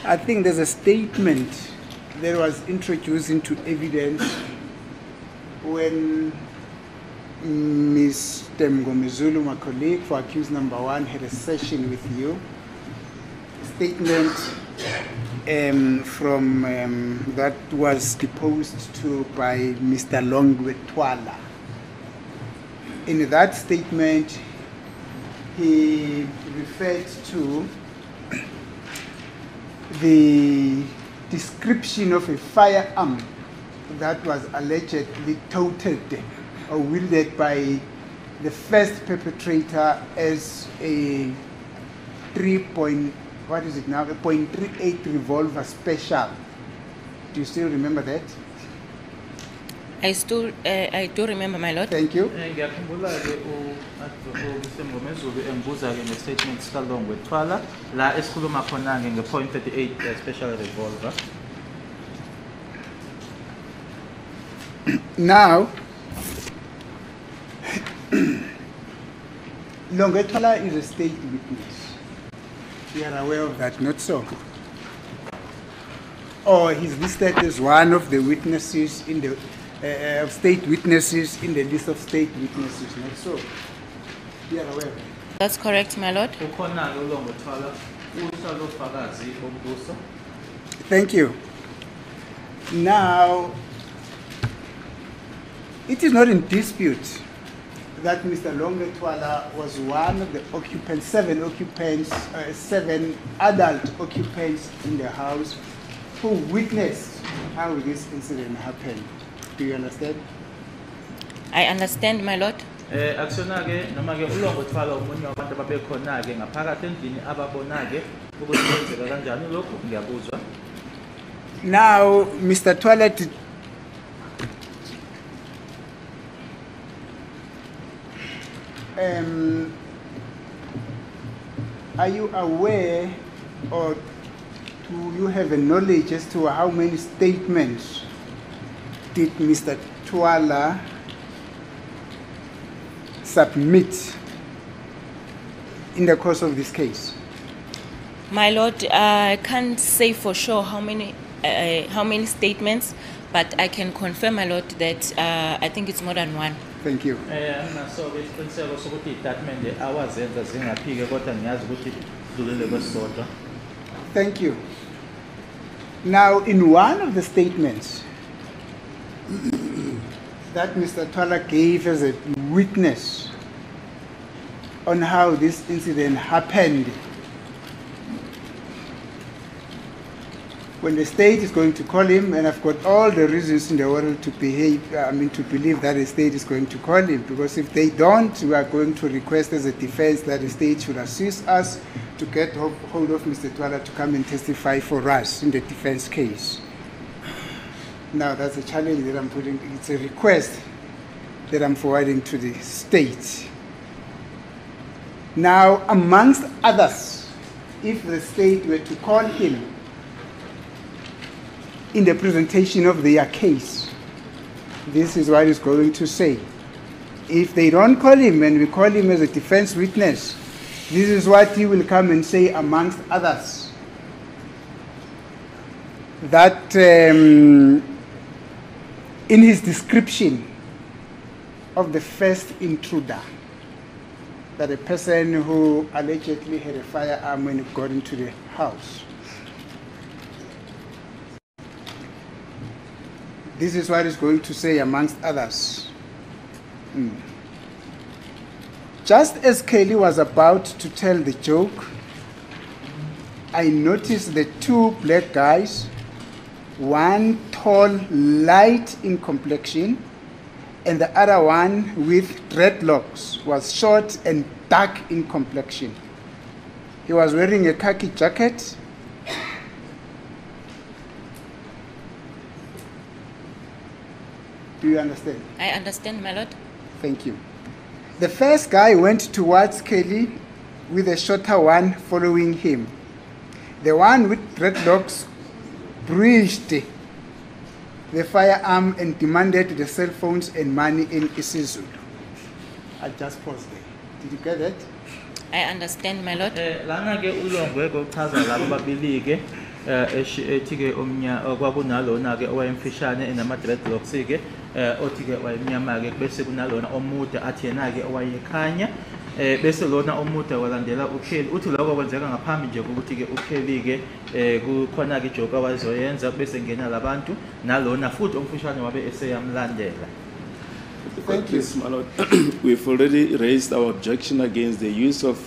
I think there's a statement that was introduced into evidence when Mr. Mngomezulu, my colleague for accused number 1, had a session with you. A statement from that was deposed to by Mr. Longwe Twala. In that statement, he referred to the description of a firearm that was allegedly toted or wielded by the first perpetrator as a 3.38 revolver special. Do you still remember that? I do remember, my lord. Thank you. Ngiyakhumbula-ke Mr. Mngomezulu embuza-ke nge-statement sikaLongwe Twala la esikhuluma khona-ke nge.38 special revolver. Now, Longwe Twala is a state witness. You are aware of that, not so? Or he's listed as one of the witnesses in the state witnesses in the list of state witnesses, not so? You are aware of that? That's correct, my lord. Ukhona-ke uLongwe Twala uhlolofakazi bombuso. Thank you. Now, it is not in dispute that Mr. Longwe Twala was one of the occupants, seven adult occupants in the house who witnessed how this incident happened. Do you understand? I understand, my lord. Akusona-ke noma-ke uLongwe Twala omunye wabantu ababekhona-ke ngaphakathi endlini ababona-ke ukuthi kwenzeka kanjani lokhu ngiyabuzwa. Now, Mr. Twala did are you aware or do you have a knowledge as to how many statements did Mr. Twala submit in the course of this case? My lord, I can't say for sure how many statements, but I can confirm, my lord, that I think it's more than one. Thank you. Anginaso-ke isiqiniseko sokuthi iy'tatimende awazenza zingaphike kodwa ngiyazi ukuthi sidlulile kwesisodwa. Thank you. Now, in one of the statements that Mr. Twala gave as a witness on how this incident happened, when the state is going to call him, and I've got all the reasons in the world to believe that the state is going to call him, because if they don't, we are going to request as a defense that the state should assist us to get hold of Mr. Twala to come and testify for us in the defense case. Now, that's a challenge that I'm putting, it's a request that I'm forwarding to the state. Now, amongst others, if the state were to call him in the presentation of their case, this is what he's going to say. If they don't call him and we call him as a defense witness, this is what he will come and say, amongst others. That in his description of the first intruder, that a person who allegedly had a firearm when he got into the house. This is what he's going to say, amongst others. Just as Kelly was about to tell the joke, I noticed the two black guys, one tall, light in complexion, and the other one with dreadlocks, was short and dark in complexion. He was wearing a khaki jacket. Do you understand? I understand, my lord. Thank you. The first guy went towards Kelly with the shorter one following him. The one with dreadlocks breached the firearm and demanded the cell phones and money in isiZulu. I just paused there. Did you get that? I understand, my lord. Lana-ke uLongwe kochaza labo babili-ke ethi ke kwakunalona ke owayemfishane enama dreadlocks ke othi ke wayemnyama ke bese kunalona omude athi yena ke owayekhanya bese lona omude walandela uKelly uthi lokho kwenzeka ngaphambi nje ukuthi ke uKelly ke kukhona ke joke awazoyenza bese ngena labantu nalona futhi omfishane wabe eseyamlandela. Thank you. Yes, my lord. We've already raised our objection against the use of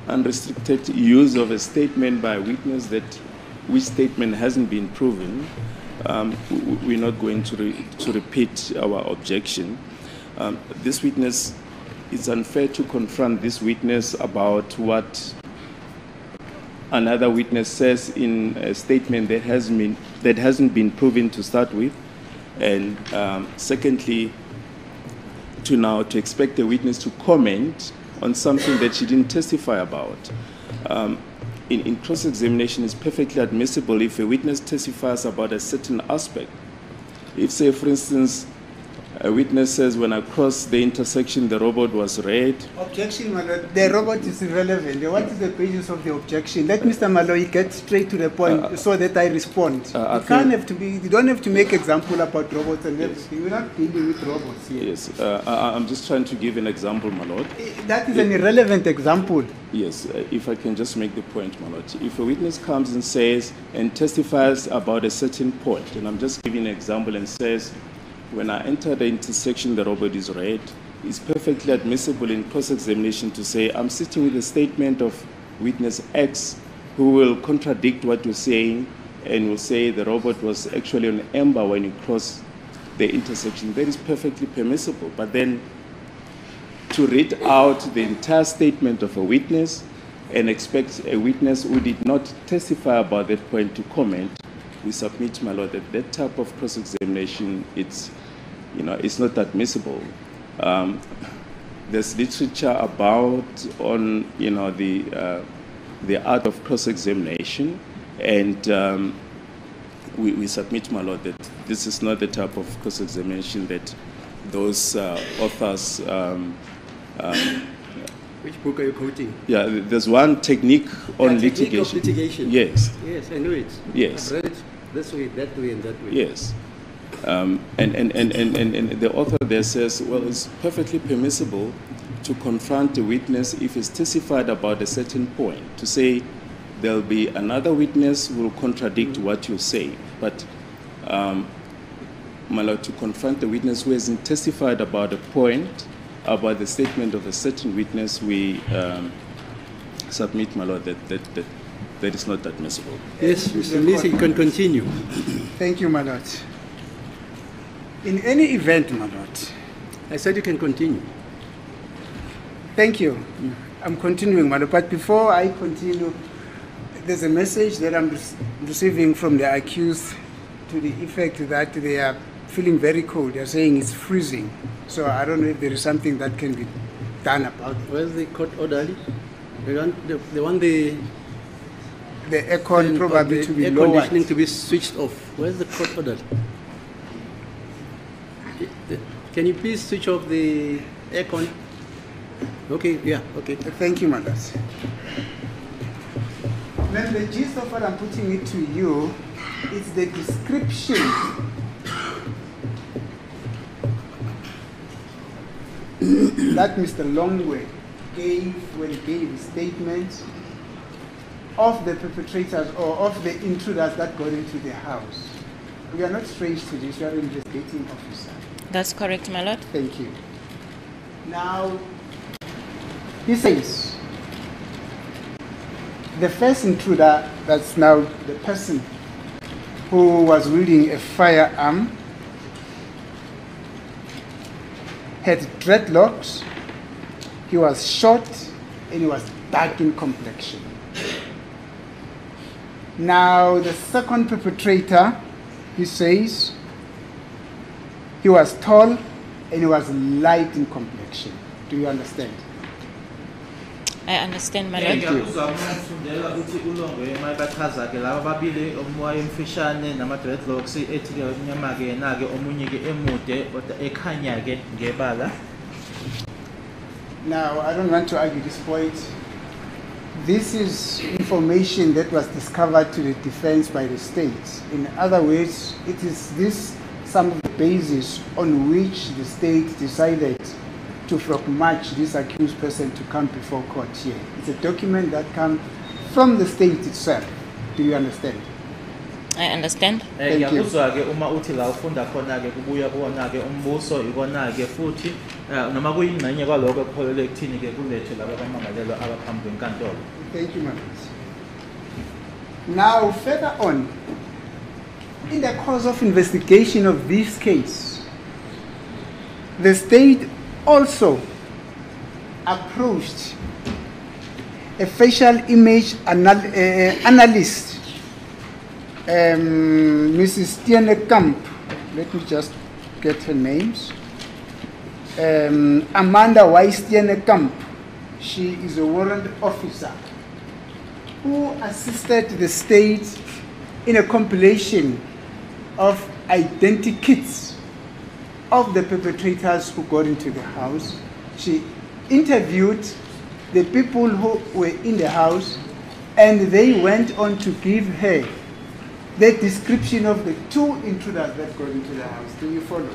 unrestricted use of a statement by a witness which statement hasn't been proven. We're not going to repeat our objection. This witness, it's unfair to confront this witness about what another witness says in a statement that hasn't been proven to start with. And secondly, to expect a witness to comment on something that she didn't testify about. In cross-examination, it's perfectly admissible if a witness testifies about a certain aspect. If, say, for instance, a witness says, when I crossed the intersection, the robot was red. Objection, my lord. The robot is irrelevant. What is the basis of the objection? Let Mr. Malloy get straight to the point so that I respond. You don't have to make example about robots and everything. We're not dealing with robots here. Yes, I'm just trying to give an example, my lord. That is an irrelevant example. Yes, if I can just make the point, my lord. If a witness comes and says and testifies about a certain point, and I'm just giving an example and says, when I enter the intersection, the robot is red, it's perfectly admissible in cross-examination to say, I'm sitting with a statement of witness X who will contradict what you're saying and will say the robot was actually on amber when you cross the intersection. That is perfectly permissible. But then to read out the entire statement of a witness and expect a witness who did not testify about that point to comment, we submit, my lord, that type of cross-examination, it's not admissible. There's literature about the art of cross-examination, and we submit, my lord, that this is not the type of cross-examination that those authors. Which book are you quoting? Yeah, there's one technique on litigation. Of litigation. Yes. Yes, I know it. Yes. I've read it this way, that way, and that way. Yes. And the author there says, well, it's perfectly permissible to confront a witness if he's testified about a certain point, to say there'll be another witness who will contradict what you say. But, my lord, to confront a witness who hasn't testified about a point, about the statement of a certain witness, we submit, my lord, that is not admissible. Yes, Mr. Mnisi, you can continue. Thank you, my lord. In any event, my lord. I said you can continue. Thank you. I'm continuing, my lord. But before I continue, there's a message that I'm receiving from the accused to the effect that they are feeling very cold. They're saying it's freezing. So I don't know if there is something that can be done about it. Where's the court orderly? The aircon probably to be air lowered. Conditioning to be switched off. Where's the court order? Can you please switch off the aircon? Okay, yeah, okay. Thank you, madam. Then the gist of what I'm putting it to you is the description that Mr. Longwe gave when he gave his statement of the perpetrators or of the intruders that got into the house. We are not strange to this, we are investigating officer. That's correct, my lord. Thank you. Now, he says, the first intruder, that's now the person who was wielding a firearm, had dreadlocks, he was short, and he was dark in complexion. Now, the second perpetrator, he says, he was tall and he was light in complexion. Do you understand? I understand, my lord. Uzamufundela uthi uLongwe mayibachaza ke laba babili omoya emfishane nama dreadlocks ethi ke omnyama ke na ke omunye ke emude kodwa ekhanya ke ngebala. Now, I don't want to argue this point. this is information that was discovered to the defense by the state. In other words, it is this some of the basis on which the state decided to march this accused person to come before court here. It's a document that comes from the state itself. Do you understand? I understand. Thank you. Ngiyakuzwa-ke uma uthi la ufunda khona-ke kubuya kuwona-ke umbuso ikona-ke futhi noma kuyingxenye kwalokho ekuholele ekuthini-ke kulethwe laba bamangalelwa abaphambi kwenkantolo. Thank you, Mavis. Now, further on, in the course of investigation of this case, the state also approached a facial image analyst, Mrs. Steenekamp. Let me just get her names. Amanda Weiss Steenekamp. She is a warrant officer who assisted the state in a compilation of identikits of the perpetrators who got into the house. She interviewed the people who were in the house, and they went on to give her the description of the two intruders that got into the house. Do you follow?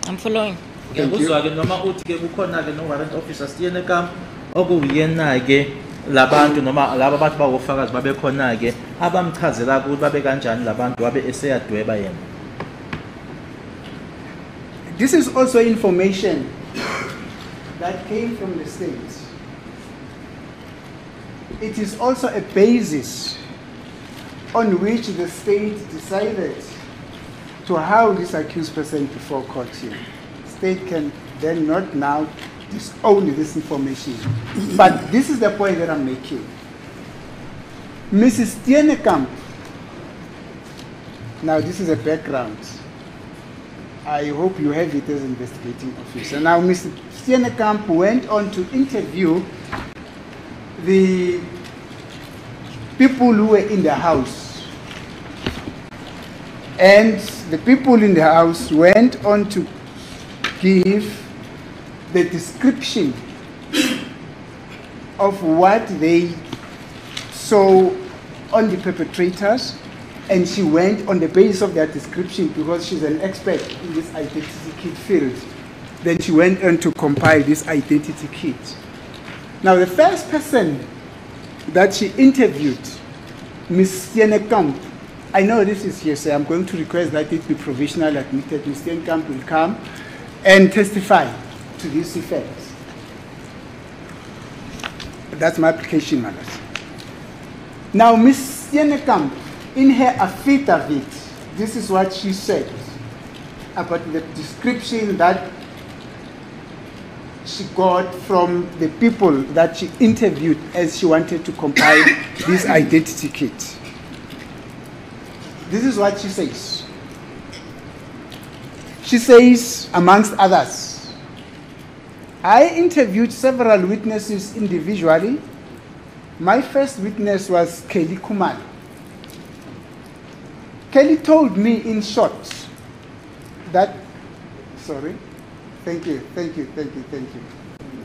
I'm following. Thank you. Ngiyakuzwa-ke noma uthi-ke kukhona-ke no-warrant officer Steenekamp okuyena-ke labantu noma laba abantu bawofakazi babekhona-ke abamchazela ukuthi babe kanjani labantu wabe eseyadweba yena. This is also information that came from the state. It is also a basis on which the state decided to have this accused person before court here. State can then not now disown this information. But this is the point that I'm making. Mrs. Steenekamp, now this is a background. I hope you have it as investigating officer. Now, Mr. Steenekamp went on to interview the people who were in the house. And the people in the house went on to give the description of what they saw on the perpetrators, and she went on the basis of that description, because she's an expert in this identity kit field. Then she went on to compile this identity kit. Now, the first person that she interviewed, Ms. Steenekamp, I know this is hearsay. I'm going to request that it be provisionally admitted. Ms. Steenekamp will come and testify to this effect. That's my application, Matters. Now, Ms. Steenekamp, in her affidavit, this is what she said about the description that she got from the people that she interviewed as she wanted to compile this identity kit. This is what she says. She says, amongst others, I interviewed several witnesses individually. My first witness was Kelly Kumalo. Kelly told me in short that, sorry, thank you.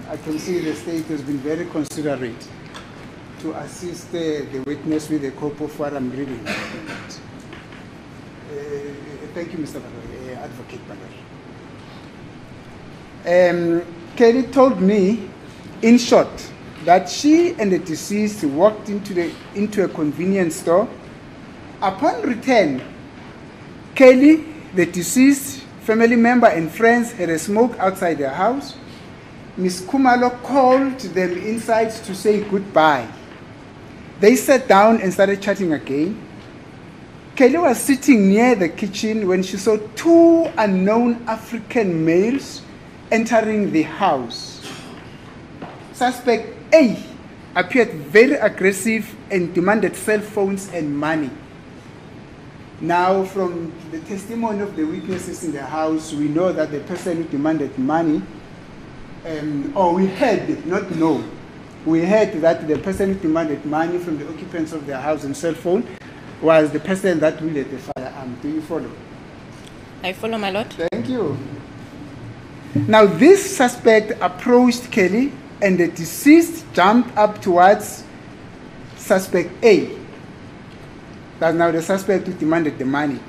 I can see the state has been very considerate to assist the witness with a copy of what I'm reading. Thank you, Mr. Badari, Advocate Badari. Kelly told me in short that she and the deceased walked into a convenience store. Upon return, Kelly, the deceased, family member and friends had a smoke outside their house. Ms. Kumalo called them inside to say goodbye. They sat down and started chatting again. Kelly was sitting near the kitchen when she saw two unknown African males entering the house. Suspect A appeared very aggressive and demanded cell phones and money. Now, from the testimony of the witnesses in the house, we know that the person who demanded money, we heard that the person who demanded money from the occupants of their house and cell phone was the person that wielded the firearm. Do you follow? I follow, my lord. Thank you. Now, this suspect approached Kelly, and the deceased jumped up towards suspect A. That's now the suspect who demanded the money.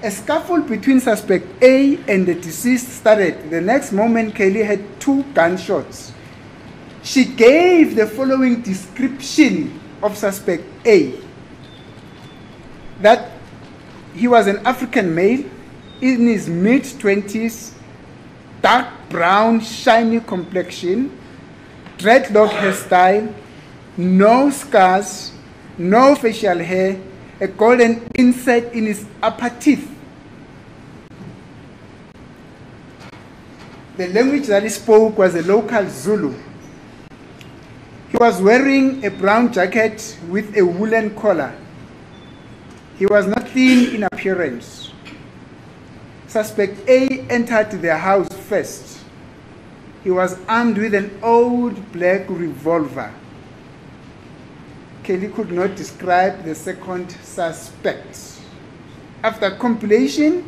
A scuffle between suspect A and the deceased started. The next moment, Kelly had 2 gunshots. She gave the following description of suspect A. That he was an African male in his mid-20s, dark brown, shiny complexion, dreadlock hairstyle, no scars, no facial hair, a golden insert in his upper teeth. The language that he spoke was a local Zulu. He was wearing a brown jacket with a woolen collar. He was not thin in appearance. Suspect A entered the house first. He was armed with an old black revolver. Kelly could not describe the second suspect. After compilation,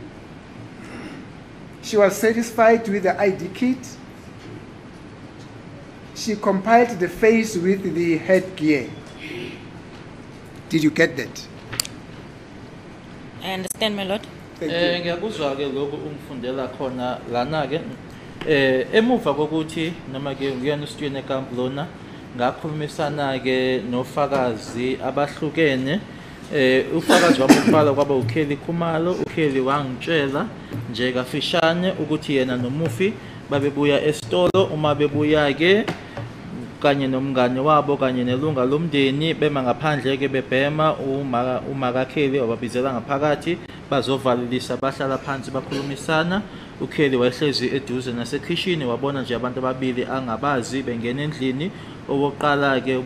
she was satisfied with the ID kit. She compiled the face with the headgear. Did you get that? I understand, my lord. Thank you. Ngiyakuzwa ke lokhu ungifundela khona lana ke emuva kokuthi noma ke ngiyena uStuyene Kamp lona ngakhulumisana ke nofakazi abahlukene ufakazi wami uqala kwaba uKelly Khumalo. uKelly wangitshela nje kafishane ukuthi yena noMufi babebuya esitolo. Uma bebuya ke kanye nomngane wabo kanye nelunga lomndeni bema ngaphandle ke bebhema uma kaKelly wababizela ngaphakathi bazovalelisa bahlala phansi bakhulumisana. uKelly wayehlezi eduze nasekhishini wabona nje abantu ababili angabazi bengena endlini. Owokuqala ke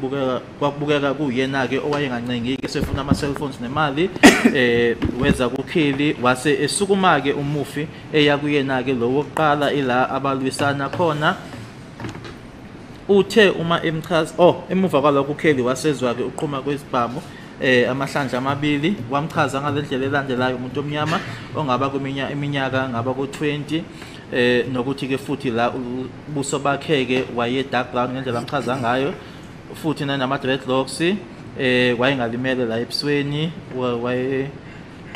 kwabukeka kuyena ke owayengancengi ke sefuna ama cellphones nemali weza kuKelly wase esukuma ke uMufi eya kuyena ke lo wokuqala ila abalwisana khona. Uthe uma emchaza emuva kwalokho uKelly wasezwa ke uqhuma kwesibhamu amahlandla amabili wamchaza ngalendlela elandelayo umuntu omnyama ongaba iminyaka ngaba ku20 nokuthi ke futhi la ubuso bakhe ke waye dark brown ngendlela amchaza ngayo futhi nama dreadlocks wayengalimele la ebusweni waye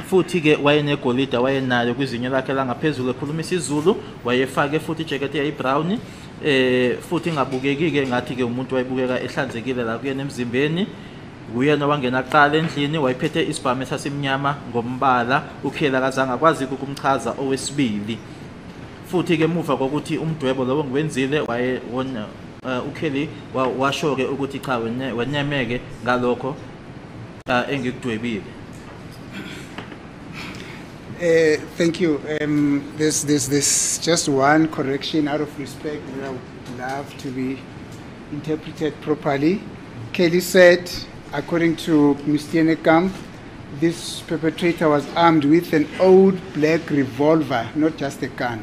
futhi ke wayenegolida wayenayo kwizinyo lakhe la ngaphezulu ekhuluma isiZulu wayefake futhi ijacket eyibrown futhi ngabukeki ke ngathi ke umuntu wayebukeka ehlanzekile la kuyena emzimbeni. Uyena wangena qala endlini wayephethe isibhamu esasimnyama ngombala. uKelly akazange akwazi ukumchaza owesibili. Futhi ke emuva kokuthi umdwebo lowo ngiwenzile waye wona uKelly washo ke ukuthi cha wenyemeke ngalokho engikudwebile. Thank you. There's just one correction out of respect that I would love to be interpreted properly. Kelly said, according to Mr. Kamp, this perpetrator was armed with an old black revolver, not just a gun.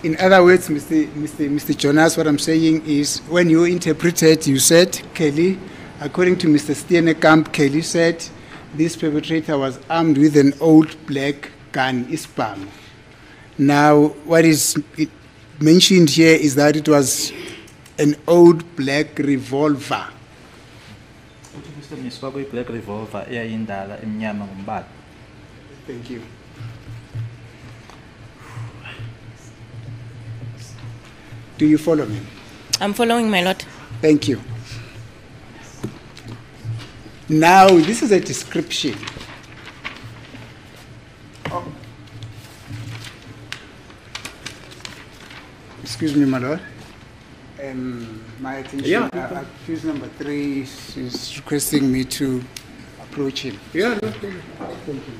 In other words, Mr. Jonas, what I'm saying is, when you interpreted, you said, Kelly, according to Mr. Steenekamp, Kelly said, this perpetrator was armed with an old black gun, Ispam. Now, what is mentioned here is that it was an old black revolver. Thank you. Do you follow me? I'm following, my lord. Thank you. Now, this is a description. Excuse me, my lord. My attention. Yeah. Accused number 3 is requesting me to approach him. Yeah, no problem. Thank you.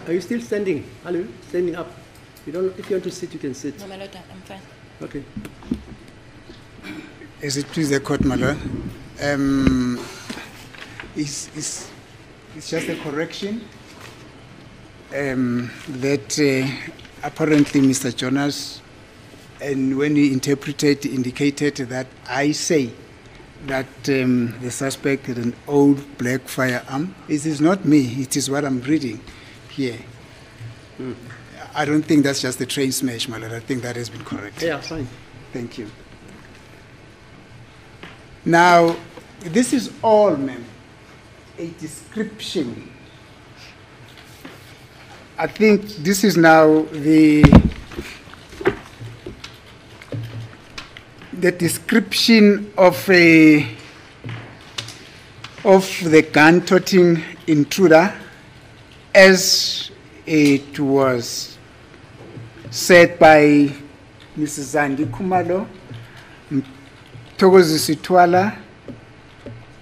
Are you still standing? Are you standing up? You don't. If you want to sit, you can sit. No, my lord, I'm fine. Okay. As it please the court, my lord. It's just a correction that apparently Mr. Jonas, and when he interpreted, indicated that I say that the suspect had an old black firearm. It is not me, it is what I'm reading here. I don't think that's just a train smash, my lord. I think that has been corrected. Yeah, fine. Thank you. Now, this is all, ma'am, a description. I think this is now the description of the gun-toting intruder as it was said by Mrs. Zandi Khumalo, Thokozi Sithwala,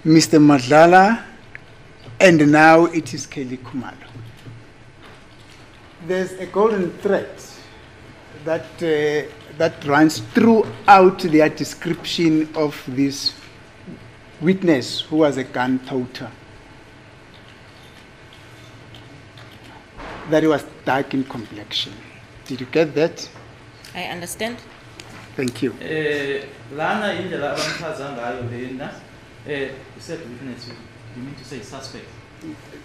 Mr. Madlala, and now it is Kelly Khumalo. There's a golden thread that runs throughout their description of this witness who was a gun toter. That he was dark in complexion. Did you get that? I understand. Thank you. Lana indlela abamchaza ngayo lena you said witness, you mean to say suspect?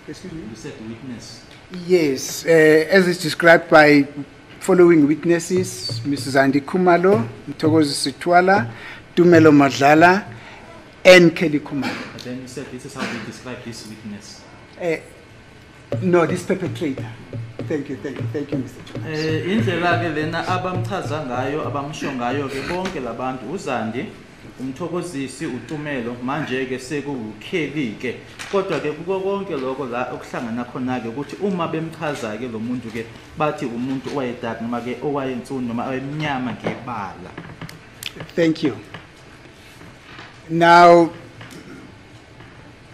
Excuse me? You said witness. Yes, as it's described by following witnesses, Mrs. Zandi Khumalo, Thokozi Sithwala, Tumelo Madlala, and Kelly Khumalo. But then you said this is how they describe this witness. No, this perpetrator. Thank you, Mr. Jonas. Indlela ke lena abamchaza ngayo abamsho ngayo ke bonke labantu uZandi umthokozisi uTumelo manje ke sekukheli ke kodwa ke kuko konke lokho la okuhlangana khona ke ukuthi uma bemchaza ke lo muntu ke bathi umuntu owayedark noma ke owayensunu noma awemnyama ngebala. Thank you. Now,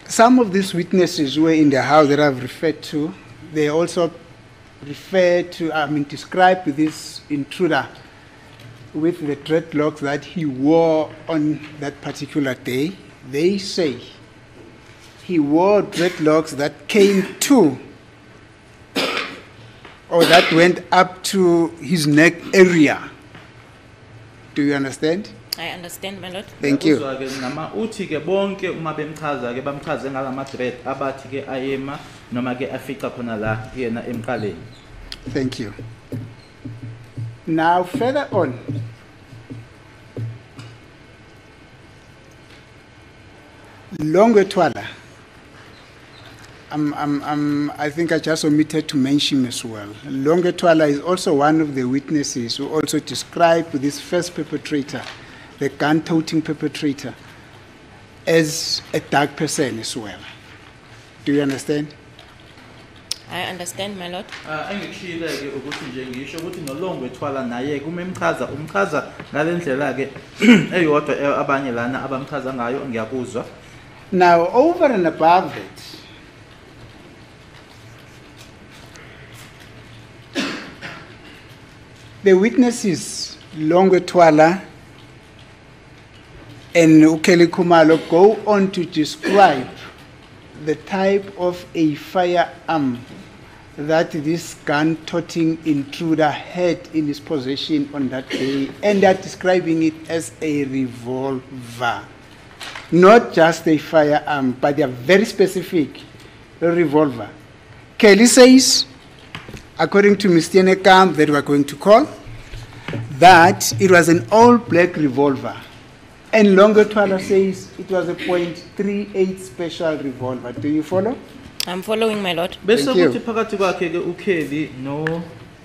some of these witnesses who were in the house that I've referred to, they also describe this intruder with the dreadlocks that he wore on that particular day. They say he wore dreadlocks that came to, or that went up to his neck area. Do you understand? I understand, my lord. Thank you. Uthi ke bonke uma bemchaza ke bamchaze ngalama dread abathi ke ayema noma ke afica khona la yena emqaleni. Thank you. Now, further on, Longwetwala, I think I just omitted to mention as well. Longwetwala is also one of the witnesses who also described this first perpetrator, the gun-toting perpetrator, as a dark person as well. Do you understand? I understand, my lord. Engikushilo ke ukuthi nje ngisho ukuthi noLongwetwala naye kumemchaza umchaza ngalendlela ke eyodwa abanye lana abamchaza ngayo ngiyakuzwa. Now, over and above that, the witnesses Longwetwala and Kelly Khumalo go on to describe the type of a firearm that this gun-toting intruder had in his possession on that day, and they're describing it as a revolver. Not just a firearm, but they are very specific, a revolver. Kelly says, according to Ms. Tienekam that we're going to call, that it was an all-black revolver. And Longwetwala says it was a .38 special revolver. Do you follow? I'm following, my lord. Bese Thank you. kuthi phakathi kwakhe ke uKelly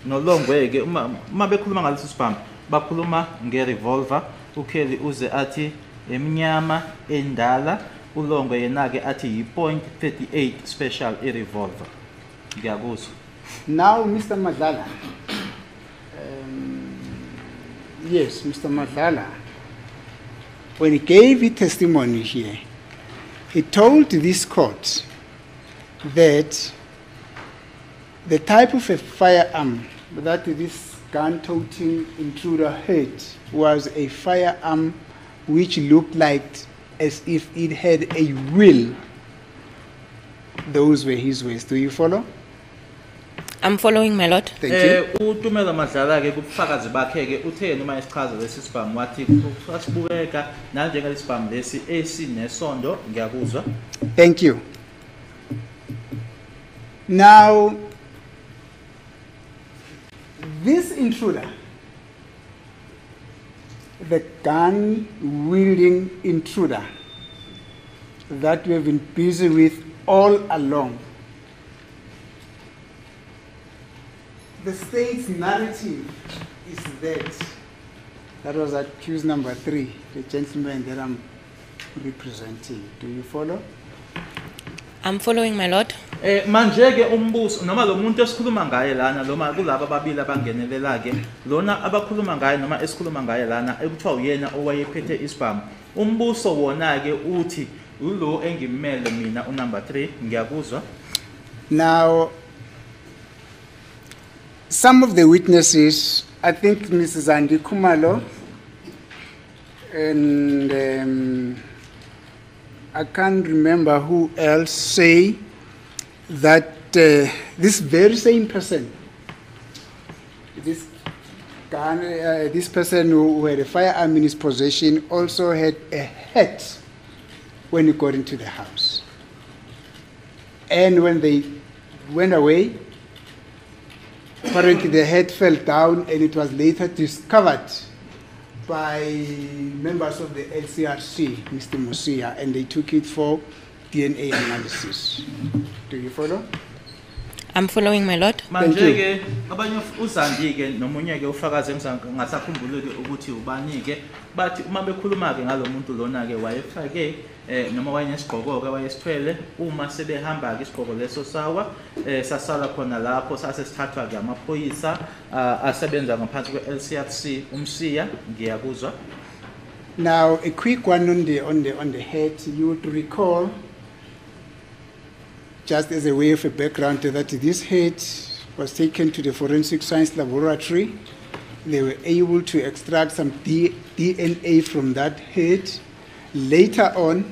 noLongwe ke uma bekhuluma ngalesi sibhamu bakhuluma ngerevolver. uKelly uze athi emnyama endala, uLongwe yena ke athi yi.38 special revolver. Ngiyakuzwa. Now, Mr. Madlala. Yes, Mr. Madlala. When he gave his testimony here, he told this court that The type of a firearm that this gun-toting intruder had was a firearm which looked like as if it had a wheel. Those were his words. Do you follow? I'm following, my lord. Thank you. uTumela Madlala ke kubufakazi bakhe ke uthe noma isichaza lesi sibhamu wathi asibukeka nanjengalesi sibhamu lesi esinesondo ngiyakuzwa. Thank you. Now, this intruder, the gun-wielding intruder that we have been busy with all along, the state's narrative is that was accused number 3, the gentleman that I'm representing. Do you follow? I'm following, my lord. Manje ke umbuso noma lo muntu esikhuluma ngaye lana noma kulabo ababili abangenelela ke lona abakhuluma ngaye noma esikhuluma ngaye lana ekuthiwa uyena owayephethe isibhamu umbuso wona ke uthi ulo engimele mina unumber 3 ngiyakuzwa. Now, some of the witnesses, I think Mrs. Andy Kumalo and I can't remember who else, say that this very same person, this person who had a firearm in his possession also had a hat when he got into the house. And when they went away, apparently the hat fell down and it was later discovered by members of the LCRC, Mr. Musia, and they took it for DNA analysis. Do you follow? I'm following, my lord. Manje ke abanye uZandi ke nomunye ke ufakaze ngisakhumbuleke ukuthi ubani ke bathi uma bekhuluma ke ngalomuntu lona ke wayefake noma wayenesigqoko ke wayesithwele uma sebehamba ke isigqoko leso sawa sasala khona lapho sase sithathwa ke amaphoyisa asebenza ngaphansi kwe-LCRC umsiya ngiyakuzwa. Now a quick one on the head. You would recall, just as a way of a background, that this head was taken to the Forensic Science Laboratory. They were able to extract some DNA from that head. Later on,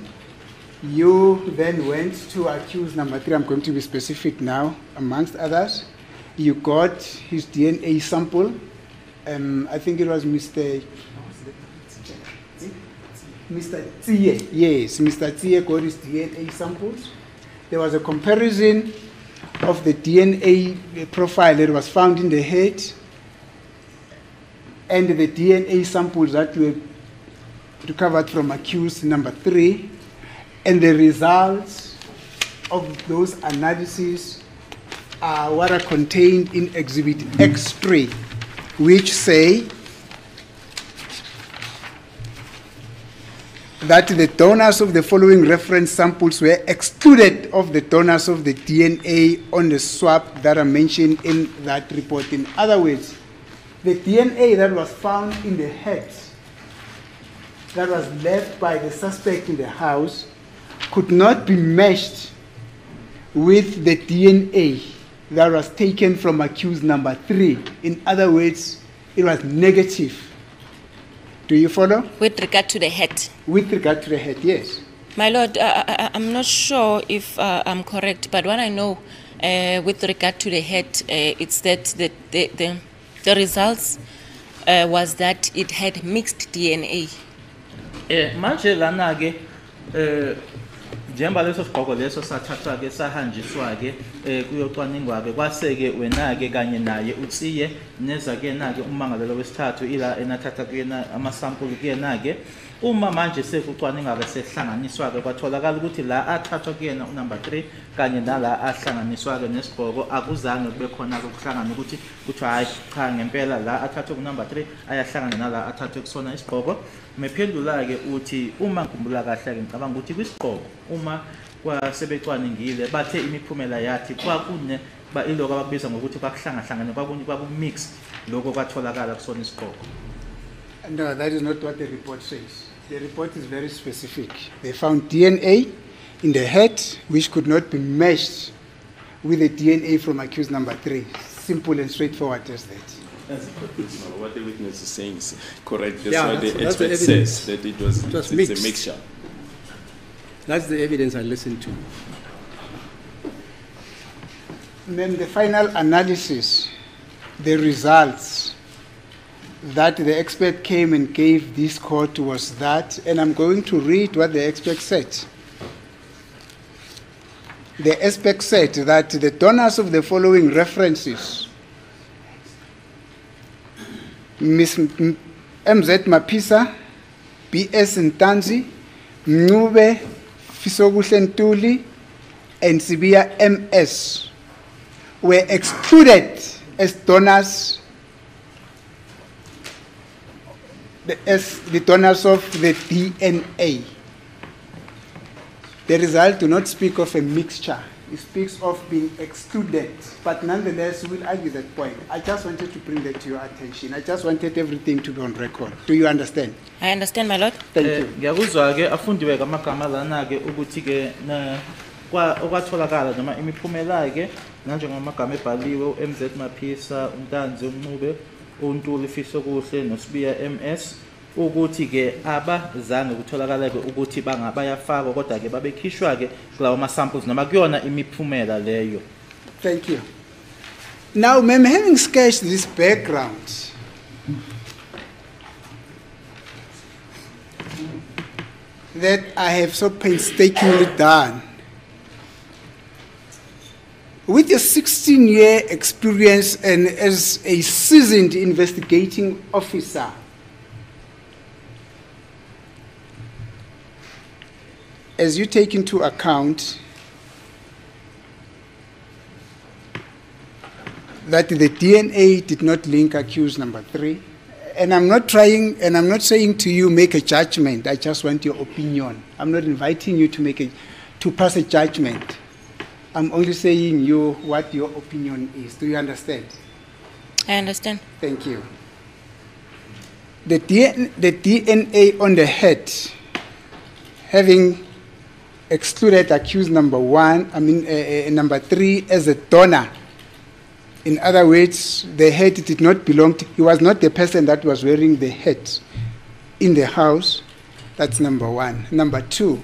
you then went to accused number 3. I'm going to be specific now, amongst others. You got his DNA sample. I think it was Mr. Tsiye. Yes, Mr. Tsiye got his DNA samples. There was a comparison of the DNA profile that was found in the head and the DNA samples that were recovered from accused number 3, and the results of those analyses are what are contained in Exhibit X3, which say that the donors of the following reference samples were excluded of the donors of the DNA on the swab that are mentioned in that report. In other words, the DNA that was found in the head that was left by the suspect in the house could not be matched with the DNA that was taken from accused number 3. In other words, it was negative. Do you follow? With regard to the head. With regard to the head, yes. My lord, I'm not sure if I'm correct, but what I know with regard to the head, it's that the results was that it had mixed DNA. Manje lana ke njengoba leso sigqoko leso sathathwa ke sahanjiswa ke kuyocwaningwa ke kwase ke wena ke kanye naye uTsiye neza ke na ke umangalelo wesithathu ila enathatha kuyena amasampulu kuyena ke uma manje sekucwaninga ke sehlanganiswa ke kwatholakala ukuthi la athathwa kuyena unumber 3 kanye nala ahlanganiswa ke nesigqoko akuzange kube khona ukuhlangana ukuthi kuthiwa hayi cha ngempela la athathwe kunumber 3 ayahlangana nala athathwe kusona isigqoko. Mephendula ke uthi uma ngikhumbula kahle ke ngicabanga ukuthi kwisigqoko uma kwasebecwaningile bathe imiphumela yathi kwakune ba iloko abakubiza ngokuthi kwakuhlangahlangane kwakumix lokho kwatholakala kusona isigqoko. No, that is not what the report says. The report is very specific. They found DNA in the head which could not be matched with the DNA from accused number 3. Simple and straightforward as that. What the witness is saying is correct. That's Yeah, why that's the the expert evidence. says that it was It was it's mixed. a mixture. That's the evidence I listened to. And then the final analysis, the results that the expert came and gave this court was that, and I'm going to read what the expert said. The expert said that the donors of the following references, Ms. MZ Mapisa, BS Ntanzi, Mncube Fisokuhle Ntuli, and Sibia MS, were excluded as donors, as the donors of the DNA. The result do not speak of a mixture. It speaks of being excluded. But nonetheless, we'll argue that point. I just wanted to bring that to your attention. I just wanted everything to be on record. Do you understand? I understand, my lord. Thank you. Ngiyakuzwa-ke afundiwe amagama lana-ke ukuthi-ke okwatholakala noma imiphumela-ke nanjengamagama ebhaliwe u-MZ Maphisa, uNtanzi, uNcube, uNtuli Fisokuhle noSibiya MS, ukuthi-ke abazange kutholakala-ke ukuthi bayafakwa kodwa-ke babekhishwa-ke kulawo ma-samples noma kuyona imiphumela leyo. Thank you. Now, ma'am, having sketched this background, that I have so painstakingly done, with your 16-year experience and as a seasoned investigating officer, as you take into account that the DNA did not link accused number 3, and I'm not saying to you make a judgment. I just want your opinion. I'm not inviting you to pass a judgment. I'm only saying you what your opinion is. Do you understand? I understand. Thank you. The DNA on the head, having excluded accused number 3 as a donor. In other words, the head did not belong to, he was not the person that was wearing the hat in the house. That's number 1. Number 2,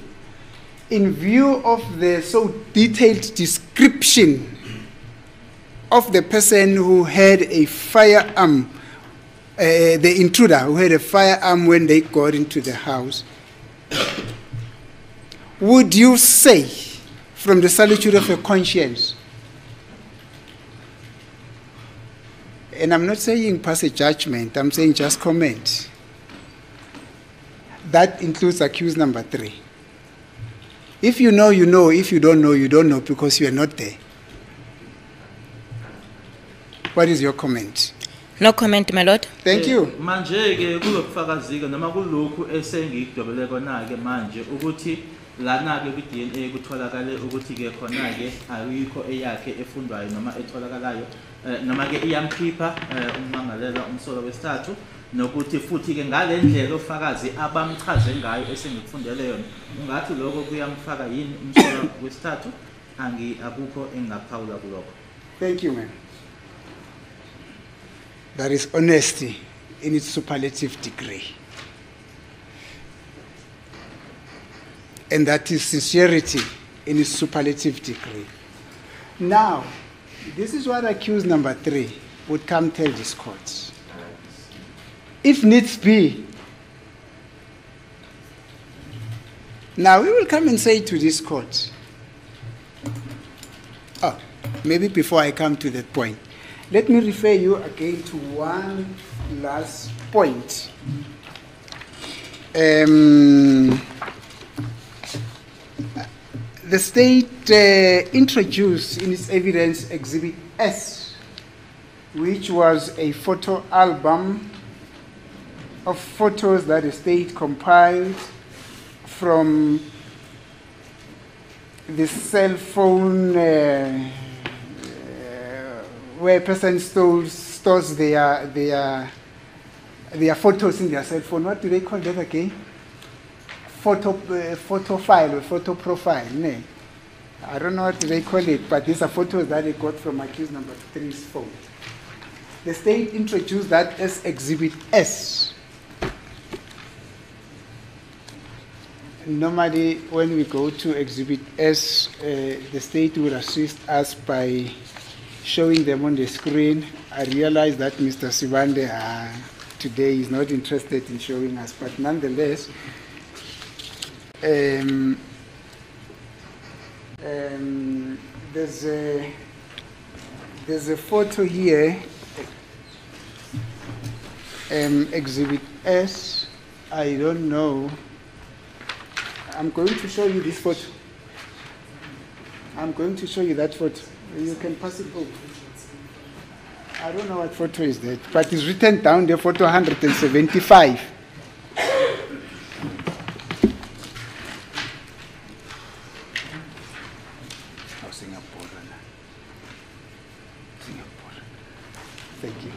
in view of the so detailed description of the person who had a firearm, the intruder who had a firearm when they got into the house, would you say, from the solitude of your conscience, and I'm not saying pass a judgment, I'm saying just comment, that includes accused number 3. If you know, you know. If you don't know, you don't know because you are not there. What is your comment? No comment, my lord. Thank you. Manje-ke kulokufakazika noma kulokhu esengikudobele kona-ke manje ukuthi lana-ke kwi-DNA kutholakale ukuthi-ke khona-ke ayikho eyakhe efundwayo noma etholakalayo noma-ke iyamkhipha ummangalela umsolo wesithathu nokuthi futhi-ke ngale ndlela ofakazi abamchaze ngayo esengikufundele yona ungathi lokho kuyamfaka yini umsolo wesithathu akukho engingaphawula kulokho. Thank you, ma'am. That is honesty in its superlative degree. And that is sincerity in its superlative degree. Now, this is what accused number 3 would come tell this court. If needs be, now we will come and say to this court, maybe before I come to that point, let me refer you again to one last point. The state introduced in its evidence Exhibit S, which was a photo album of photos that the state compiled from the cell phone where a person stores their photos in their cell phone. What do they call that again? Photo file or photo profile. Ne? I don't know what they call it, but these are photos that they got from accused number 3's phone. The state introduced that as Exhibit S. Normally, when we go to Exhibit S, the state will assist us by showing them on the screen. I realize that Mr. Sibande today is not interested in showing us, but nonetheless, there's a photo here, Exhibit S. I don't know. I'm going to show you this photo. I'm going to show you that photo. You can pass it over. I don't know what photo is that, but it's written down there, photo 175. Singapore. Thank you.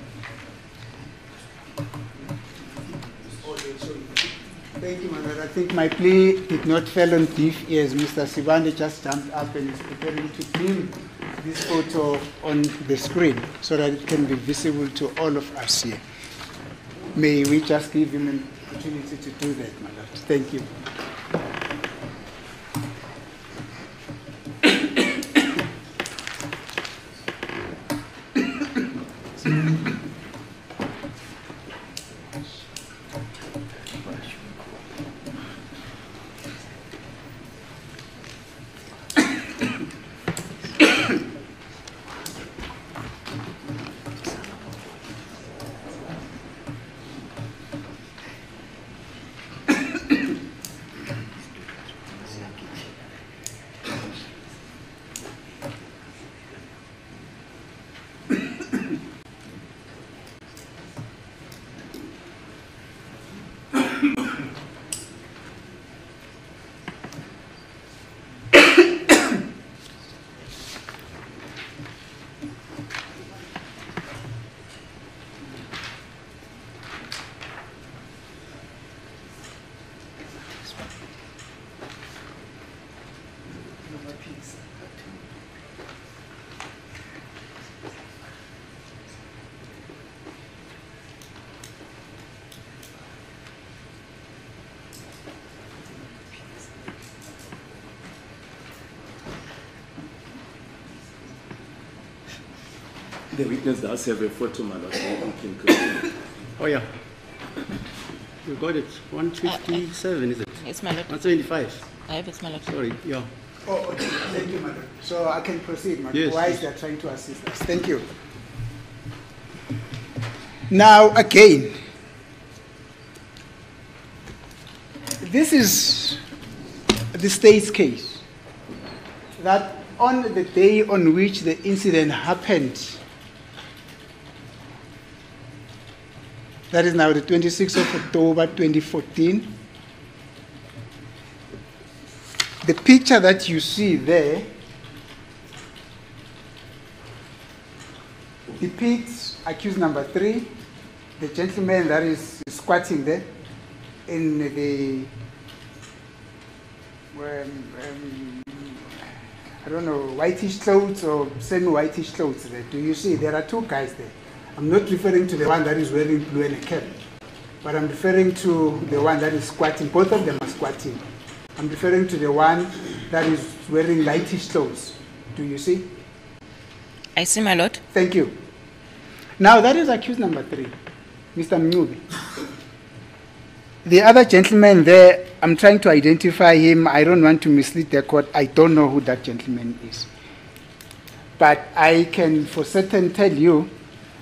Thank you, Madam. I think my plea did not fall on deaf ears. Mr. Sibande just jumped up and is preparing to pin this photo on the screen so that it can be visible to all of us here. May we just give him an opportunity to do that, my lord. Thank you. The witness does have a photo, my lord. We can continue. Oh, yeah. You got it. 157, is it? It's my lord. 175. I have it, my lord. Sorry, yeah. Oh, okay. Thank you, madam. So I can proceed, madam. Yes, Why yes. is they trying to assist us? Thank you. Now, again, this is the state's case that on the day on which the incident happened, that is now the 26th of October 2014, the picture that you see there depicts accused number 3, the gentleman that is squatting there in the, I don't know, whitish clothes or semi-whitish clothes there. Do you see? There are two guys there. I'm not referring to the one that is wearing blue and a cap, but I'm referring to the one that is squatting. Both of them are squatting. I'm referring to the one that is wearing lightish clothes. Do you see? I see, my lord. Thank you. Now that is accused number 3, Mr. Mnubi. The other gentleman there, I'm trying to identify him. I don't want to mislead the court. I don't know who that gentleman is. But I can for certain tell you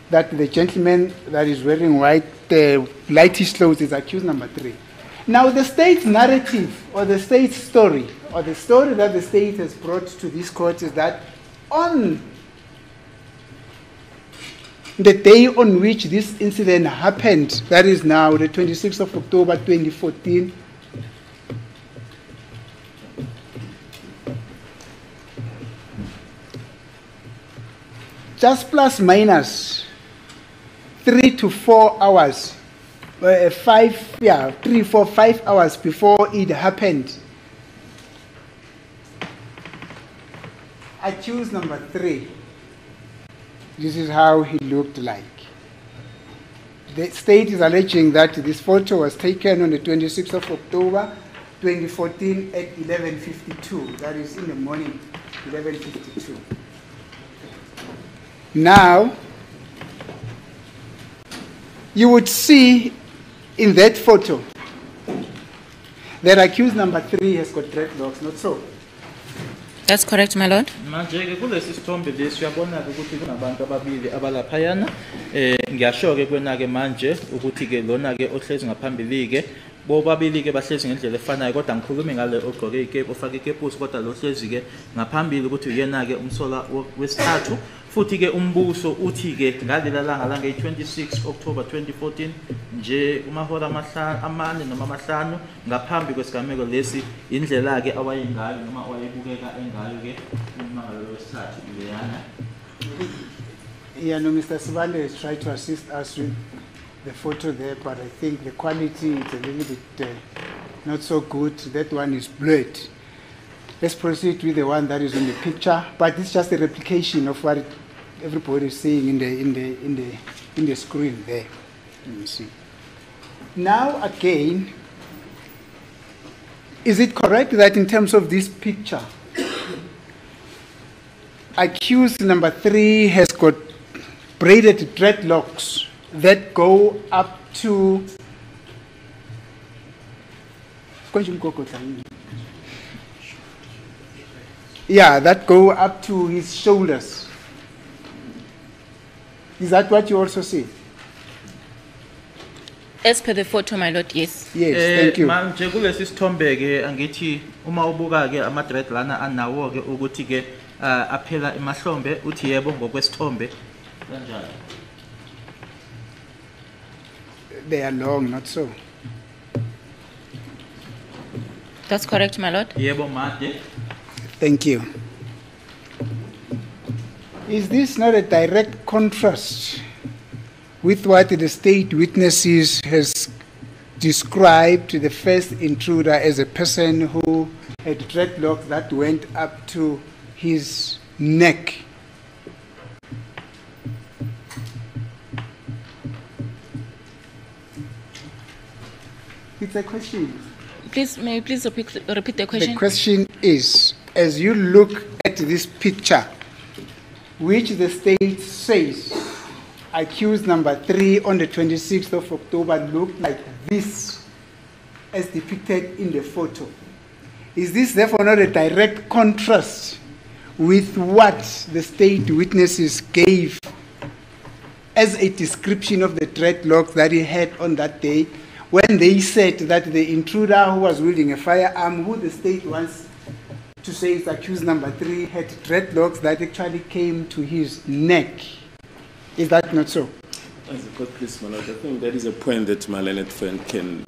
that the gentleman that is wearing white, lightish clothes is accused number 3. Now the state's narrative or the state's story or the story that the state has brought to this court is that on the day on which this incident happened, that is now the 26th of October 2014, just plus minus 3 to 4 hours, 3, 4, 5 hours before it happened, accused number 3, this is how he looked like. The state is alleging that this photo was taken on the 26th of October 2014 at 11:52. That is in the morning, 11:52. Now, you would see in that photo that accused number 3 has got dreadlocks, not so? That's correct, my lord. Manje-ke kulesi sithombe lesi uyabona-ke ukuthi kunabantu ababili abalaphayana. Ngiyasho-ke kwena-ke manje ukuthi-ke lona-ke ohlezi ngaphambili-ke bobabili-ke bahlezi ngendlela efanayo, kodwa ngikhulumi ngale ogqoke ikepu ofake ikepusi, kodwa lo hlezi-ke ngaphambili ukuthi uyena-ke umsola wesithathu. Futhi-ke umbuso uthi-ke ngalela langa lange-26 October 2014 nje umahora amane noma amahlanu ngaphambi kwesigameko lesi indlela-ke awayengayo noma awayebukeka engayo-ke umangalo wesithathu leyana. Yeah, no, Mr. Sibande has tried to assist us with the photo there, but I think the quality is a little bit not so good. That one is blurred. Let's proceed with the one that is on the picture, but it's just a replication of what everybody is seeing in the screen there. Let me see. Now again, is it correct that in terms of this picture, accused number 3 has got braided dreadlocks that go up to that go up to his shoulders? Is that what you also see? As per the photo, my lord, yes. Yes, thank you. Manje kulesi sithombe-ke angithi uma ubuka-ke ama-dread lana anawo-ke ukuthi-ke aphela emahlombe, uthi yebo ngokwesithombe kanjalo. They are long, not so? That's correct, my lord. Yebo made. Thank you. Is this not a direct contrast with what the state witnesses has described the first intruder as a person who had dreadlocks that went up to his neck? It's a question. Please, may you please repeat the question? The question is, as you look at this picture, which the state says accused number 3 on the 26th of October looked like this, as depicted in the photo. Is this therefore not a direct contrast with what the state witnesses gave as a description of the dreadlocks that he had on that day, when they said that the intruder who was wielding a firearm, who the state wants to say is accused number 3, had dreadlocks that actually came to his neck? Is that not so? As a court, please, my lord, I think that is a point that my learned friend can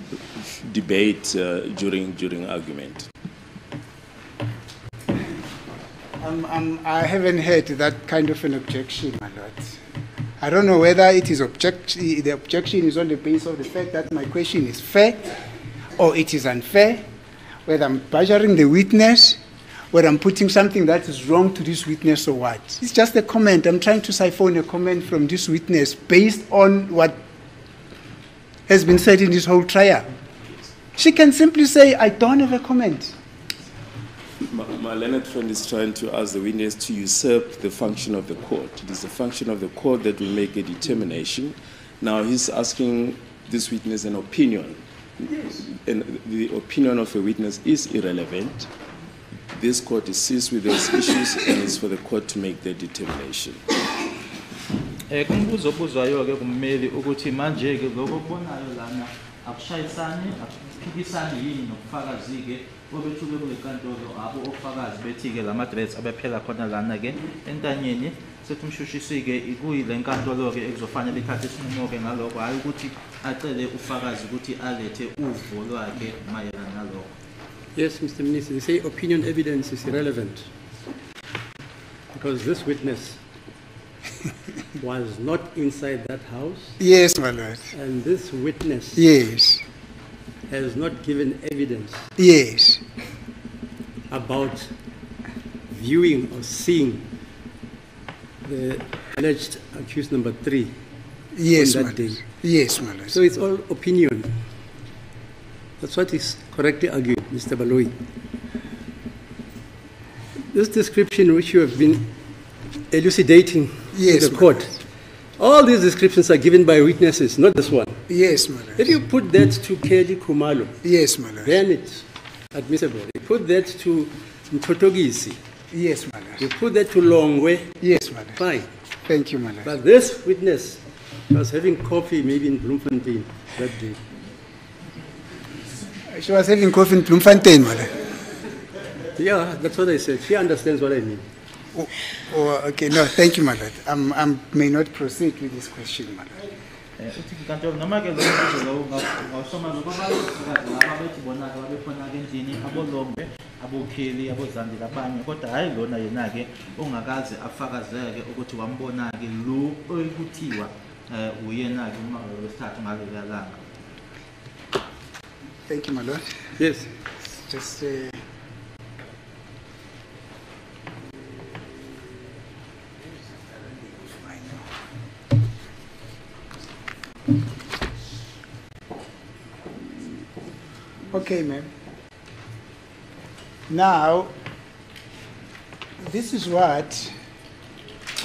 debate during argument. I haven't heard that kind of an objection, my lord. I don't know whether it is the objection is on the basis of the fact that my question is fair or it is unfair, whether I'm badgering the witness, whether I'm putting something that is wrong to this witness or what. It's just a comment. I'm trying to siphon a comment from this witness based on what has been said in this whole trial. She can simply say, I don't have a comment. My learned friend is trying to ask the witness to usurp the function of the court. It is the function of the court that will make a determination. Now he's asking this witness an opinion. Yes. And the opinion of a witness is irrelevant. This court is seized with those issues and it's for the court to make their determination. Kumbuzo obuzwayo-ke kummeli ukuthi manje-ke lokho okubonayo lana akushayisani akuphikisani yini nobufakazi-ke obethule kule nkantolo abo ofakazi bethi-ke lama-dreads abephela khona lana-ke entanyeni sethi umshushisi-ke ikuyile nkantolo-ke ekuzofanele ikhathi isinqumo-ke ngalokho, hhayi ukuthi acele ufakazi ukuthi alethe uvo lwakhe mayelana nalokho. Yes, Mr. Minister, they say opinion evidence is irrelevant because this witness was not inside that house. Yes, my lord. And this witness Yes. has not given evidence Yes. about viewing or seeing the alleged accused number 3 Yes, on my that day. lord. Yes, my lord. So it's all opinion. That's what is correctly argued, Mr. Baloyi. This description which you have been elucidating Yes, to the ma'am. court, all these descriptions are given by witnesses, not this one. Yes, my lord. If you put that to Kelly Kumalo, Yes, my lord. then it's admissible. You put that to Mtotogisi, Yes, my lord. you put that to Longwe, Yes, my lord. fine. Thank you, my lord. But this witness was having coffee maybe in Bloemfontein that day. She was having coffee in Bloemfontein, my lord. Yeah, that's what I said. She understands what I mean. Oh, okay, no, thank you, my lord. I may not proceed with this question, my lord. uthi inkantolo noma ke lo mbuzo lowo ngawusoma kwabalokuzikazi laba bethi bona-ke babekhona-ke endlini abolombe abokheli abozandile abanye kodwa hhayi lona yena-ke ongakaze afakazeke ukuthi wambona-ke lo ekuthiwa uyena-ke umangalo wesithathu ngaleliya langa. Thank you, my lord. Yes. Just okay, ma'am. Now, this is what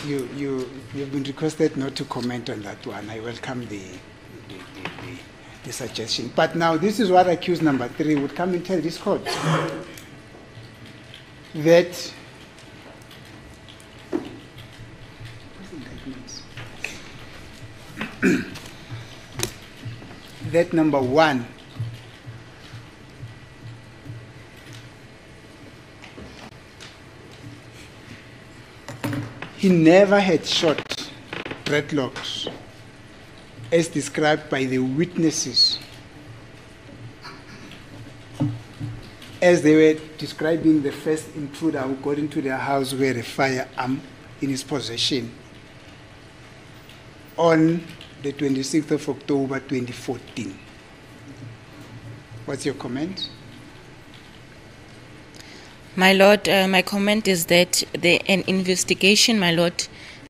you've been requested not to comment on that one. I welcome the suggestion. But now, this is what accused number 3 would come and tell this court that that number 1, he never had short dreadlocks as described by the witnesses as they were describing the first intruder who got into their house with a firearm in his possession on the 26th of October 2014. What's your comment? My lord, my comment is that an investigation, my lord,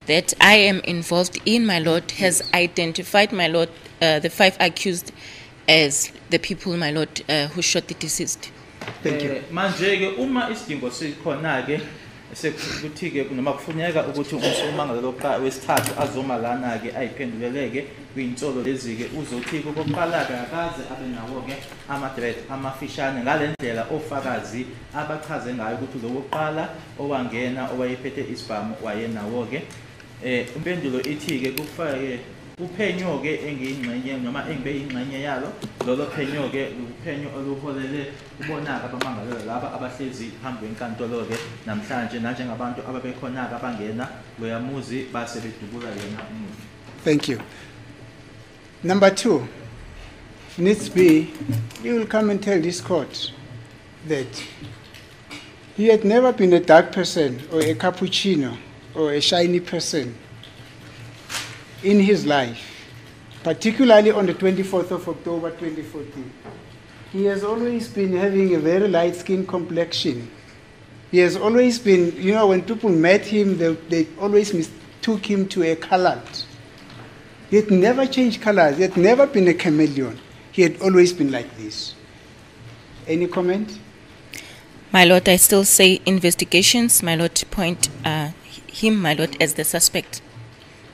that I am involved in, my lord, has identified, my lord, the 5 accused as the people, my lord, who shot the deceased. Thank you. Manje-ke uma isidingo sikhona-ke sekuthi-ke noma kufuneka ukuthi umangalo wesithathu azoma lana-ke ayiphenduleleke kwinsolo lezi-ke uzothi-ke okokuqala-ke akaze abe nawo-ke ama-threat amafishane ngale ndlela ofakazi abachaze ngayo ukuthi lo wokuqala owangena owayephethe isibhamu wayenawo-ke. Impendulo ithi-ke kufake uphenyo-ke engiyingxenye noma engibe yingxenye yalo lolo phenyo-ke uphenyo oluholele ubonaka abamangalelwa laba abahlezi phambi kwenkantolo-ke namhlanje nanjengabantu ababekhona-ke abangena loyamuzi base bedubula yena umuzi. Thank you. Number 2, if needs be, you will come and tell this court that he had never been a dark person or a cappuccino or a shiny person in his life, particularly on the 24th of October 2014. He has always been having a very light skin complexion. He has always been, you know, when people met him, they always mistook him to a colored. He had never changed colors. He had never been a chameleon. He had always been like this. Any comment? My lord, I still say investigations, my lord, point him, my lord, as the suspect.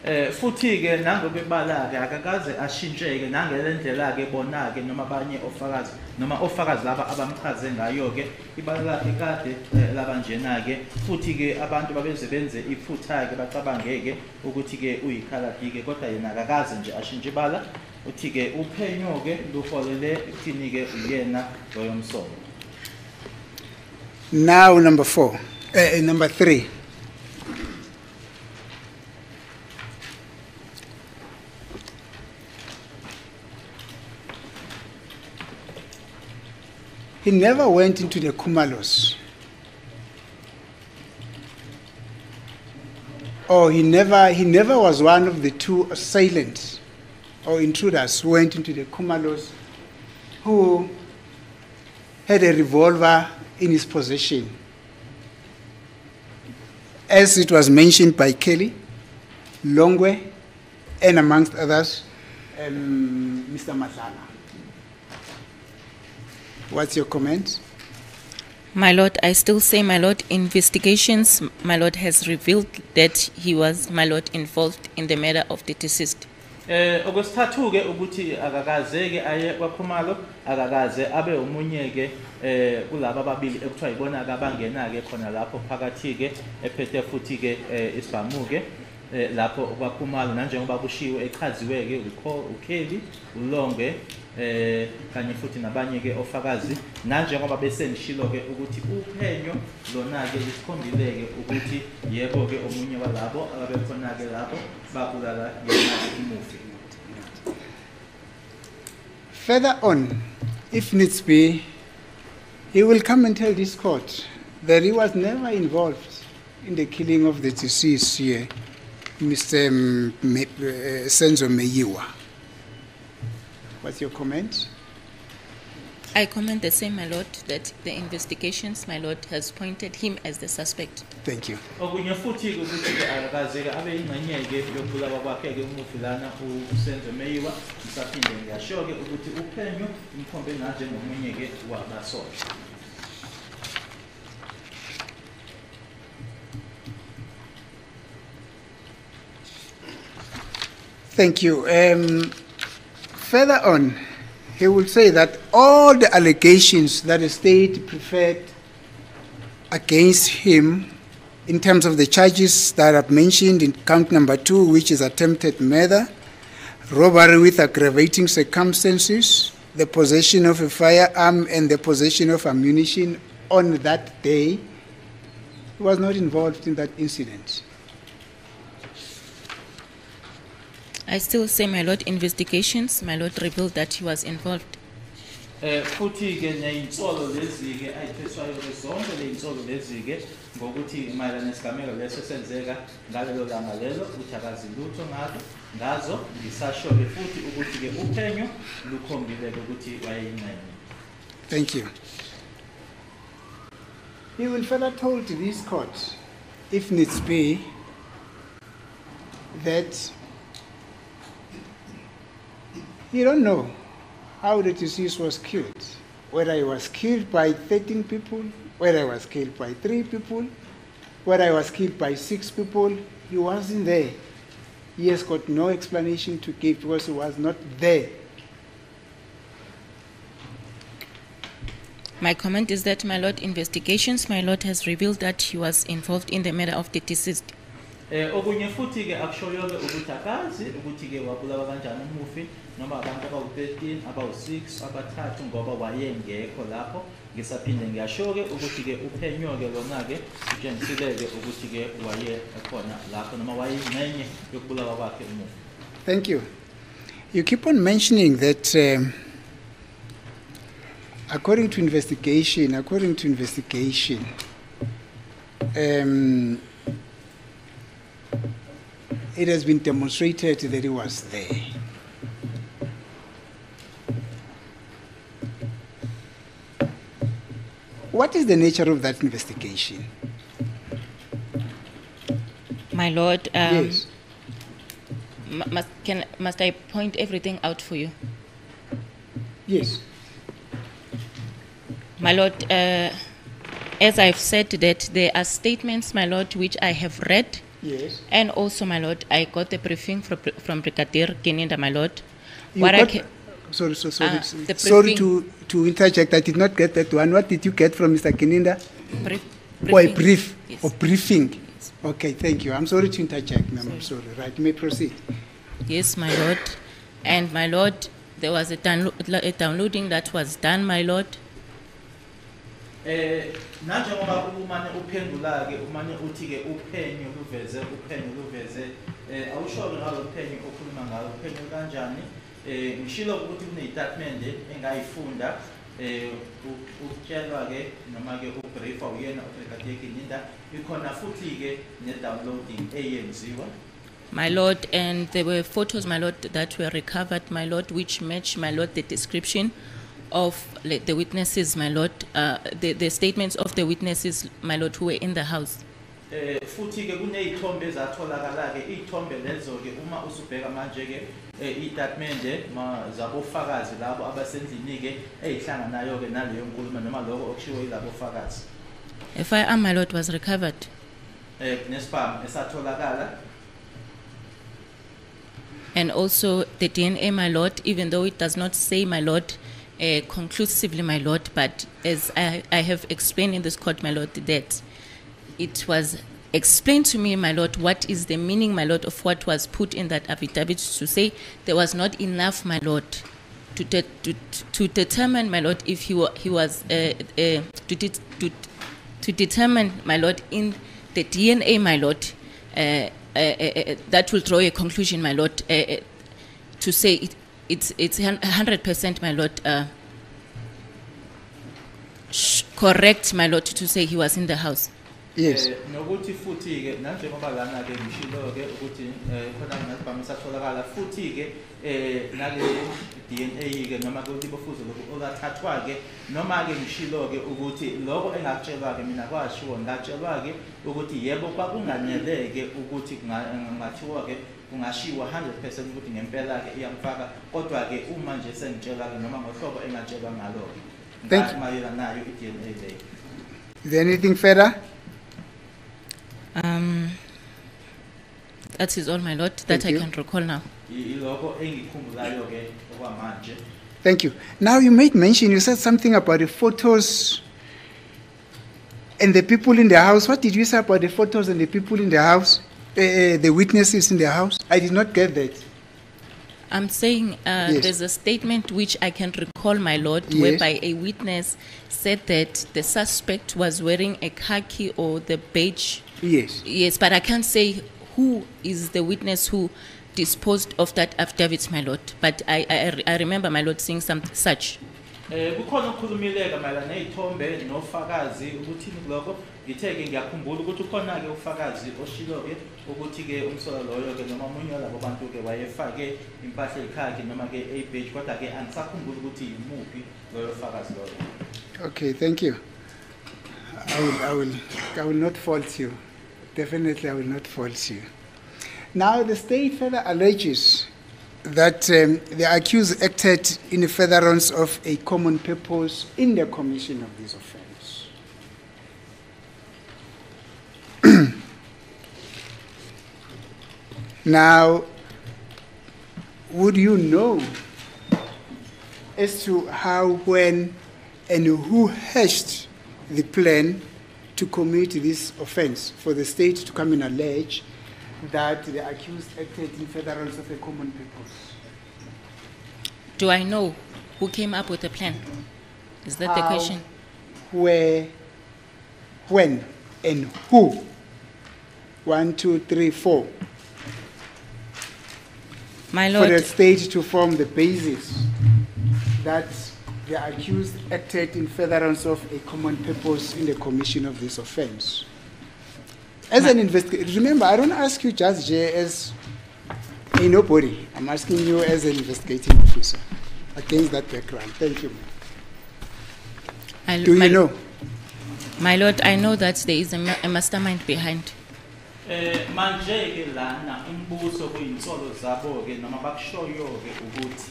Futhi-ke nangokwebala-ke akakaze ashintsheke nangele ndlela-ke bona-ke noma abanye ofakazi noma ofakazi laba abamchaze ngayo-ke ibala lakhe kade labanjena-ke futhi-ke abantu babeze benze iphutha-ke bacabangeke ukuthi-ke uyikhaladi-ke kodwa yena akakaze nje ashintshe ibala uthi-ke uphenyo-ke luholele ekuthini-ke uyena loyo msobo. Now number 3. He never went into the Kumalos. Or he never was one of the 2 assailants or intruders who went into the Kumalos who had a revolver in his possession. as it was mentioned by Kelly, Longwe, and amongst others, Mr. Madlala. What's your comment? My Lord, I still say, my Lord, investigations, my Lord, has revealed that he was, my Lord, involved in the murder of the deceased. Okwesithathu ke ukuthi akakaze ke aye kwaKhumalo akakaze abe umunye ke kulabo ababili ekuthiwa yibona ke abangena ke khona lapho phakathi ke ephethe futhi ke isibhamu ke lapho kwaKhumalo nanjengoba kushiwo echaziwe ke uKelly uLonge kanye futhi nabanye ke ofakazi nanjengoba bese nishilo ke ukuthi uphenyo lona ke likhombile ke ukuthi yebo ke omunye walabo ababekhona ke lapho babulala yena umufi. Further on, if needs be, he will come and tell this court that he was never involved in the killing of the deceased here, Mr. Senzo Meyiwa. What's your comment? I comment the same, my Lord, that the investigations, my Lord, has pointed him as the suspect. Thank you. Okunye futhi ukuthi ke akakaze ke abe ingxenye ke yokubulawa kwakhe ke umufi lana uSenzo Meyiwa isaphinde ngiyasho ke ukuthi uphenyo imkhombe nanje ngomunye ke wabasola. Thank you. Further on, he will say that all the allegations that the state preferred against him in terms of the charges that I've mentioned in count number 2, which is attempted murder, robbery with aggravating circumstances, the possession of a firearm and the possession of ammunition on that day, he was not involved in that incident. I still say, my Lord, investigations, my Lord, revealed that he was involved. Futhi ke neyinsolo lezi ke ayitheswayo zonke leyinsolo lezi ke ngokuthi mayelana nesigameko leso senzeka ngalelo langa lelo ukuthi akazilutho ngazo ngisasho ke futhi ukuthi ke uphenyo lukhombile ukuthi wayeyingxenye. Thank you. He will further told to this court, if needs be, that you don't know how the deceased was killed, whether he was killed by 13 people, whether he was killed by 3 people, whether he was killed by 6 people. He wasn't there. He has got no explanation to give because he was not there. My comment is that, my Lord, investigations, my Lord, has revealed that he was involved in the murder of the deceased. Okunye futhi ke akushoyo ke ukuthi akazi ukuthi ke wabulawa kanjani umufi noma abantu abawu13 abawu6 abathathu ngoba wayengekho lapho ngisaphinde ngiyasho ke ukuthi ke uphenyo ke lona ke utshengisile ke ukuthi ke waye ekhona lapho noma wayingxenye yokubulawa kwakhe umufi. Thank you. You keep on mentioning that according to investigation, it has been demonstrated that he was there. What is the nature of that investigation? My Lord, Yes. must I point everything out for you? Yes. My Lord, as I've said that there are statements, my Lord, which I have read. Yes. And also, my Lord, I got the briefing from Brigadier Keninda, my Lord. Sorry. the Sorry briefing- to interject. I did not get that one. What did you get from Mr. Keninda? Or a brief Yes. or briefing? Yes. Okay, thank you. I'm sorry to interject, ma'am. I'm sorry. Right, you may proceed. Yes, my Lord. And my Lord, there was a downloading that was done, my Lord. Nanjengoba umane uphendula ke umane uthi ke uphenyo luveze awusho ngalo uphenyo okhuluma ngalo uphenyo kanjani ngishilo ukuthi kuneyitatimende engayifunda ukutshelwa ke noma ke ubriefa uyena uBrigadier Keninda ikhona futhi ke ne-downloading eyenziwa. My Lord, and there were photos, my Lord, that were recovered, my Lord, which match, my Lord, the description of the witnesses, my Lord, the statements of the witnesses, my Lord, who were in the house. Futhi ke kunezithombe ezatholakala ke izithombe lezo ke uma usubheka manje ke istatement zabofakazi labo abasendlini ke ezihlanganayo ke naleyo nkulumo noma lokho okushiwo yilabo fakazi. A firearm, my lord, was recovered. Nesibhamu esatholakala. And also the DNA, my lord, even though it does not say, my lord, conclusively, my lord, but as I have explained in this court, my lord, that it was explained to me, my lord, what is the meaning, my lord, of what was put in that affidavit to say there was not enough, my lord, to determine, my lord, if he was to determine, my lord, in the DNA, my lord, that will draw a conclusion, my lord, to say it's 100%, my lord, correct, my lord, to say he was in the house. Yes. Nokuthi futhi ke nanje ngoba lana ke ngishilo ke ukuthi khona ngasibhamu satholakala futhi ke nale DNA ke noma kulibofuzo lokho okathathwa ke noma ke ngishilo ke ukuthi lokho engakutshelwa ke mina kwashiwo ngatshelwa ke ukuthi yebo kwakunganeleke ukuthi ngathiwa ke kungashiwa 100% ukuthi ngempela ke iyamfaka kodwa ke uma nje sengitshela ke noma ngohlobo engatshelwa ngalo ke ngamayela nayo iDNA leyo. Is there anything further? That is all, my lord, that I can recall now. Thank you. Now you made mention, you said something about the photos and the people in the house. What did you say about the photos and the people in the house, the witnesses in the house? I did not get that. I'm saying Yes. there's a statement which I can recall, my lord, Yes. whereby a witness said that the suspect was wearing a khaki or the beige. Yes. Yes, but I can't say who is the witness who disposed of that affidavit, my lord. But I remember, my lord, seeing some such. Kukhona ukukhulumileka mayelana nezithombe nofakazi ukuthi lokho ngitheke ngiyakhumbula ukuthi ukhona ke ufakazi oshilo ke ukuthi ke umsola loyo ke noma omunye walabo bantu ke wayefake impahla ekhaki noma ke ebeige kodwa ke angisakhumbula ukuthi imuphi loyo ufakazi loyo. Okay, thank you. I will not fault you. Definitely, I will not fault you. Now, the state further alleges that the accused acted in furtherance of a common purpose in the commission of this offense. Now, would you know as to how, when, and who hatched the plan to commit this offense for the state to come and allege that the accused acted in furtherance of a common purpose? Do I know who came up with the plan? Is that the How, question? Where, when, and who? 1, 2, 3, 4. My For the lord, state to form the basis that the accused acted in furtherance of a common purpose in the commission of this offense. As an investigator, remember, I don't ask you just as a nobody. I'm asking you as an investigating officer against that background. Thank you. Do you know? My lord, I know that there is a mastermind behind. Manje ke lana umbuso kuyinsolo zabo ke noma bakushoyo ke ukuthi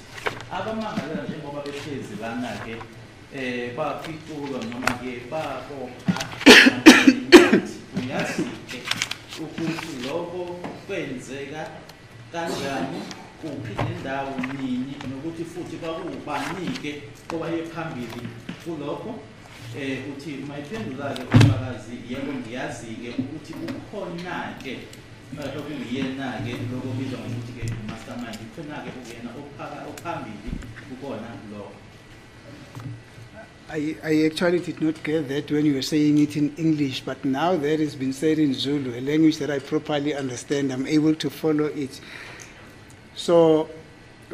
abamangalela njengoba behlezi lana ke bafitulwa noma ke babopha uyazi ke ukuthi lokho kwenzeka kanjani kuphi nendawo nini nokuthi futhi kwakubani ke owaye phambili kulokho uthi mayiphendula ke umfakazi yebo ngiyazi ke ukuthi ukhona ke okuyena ke lokho bizwa ngokuthi ke mastermind ukhona ke uyena ophambili ukona lo. I actually did not get that when you were saying it in English, but now that has been said in Zulu, a language that I properly understand, I'm able to follow it. So,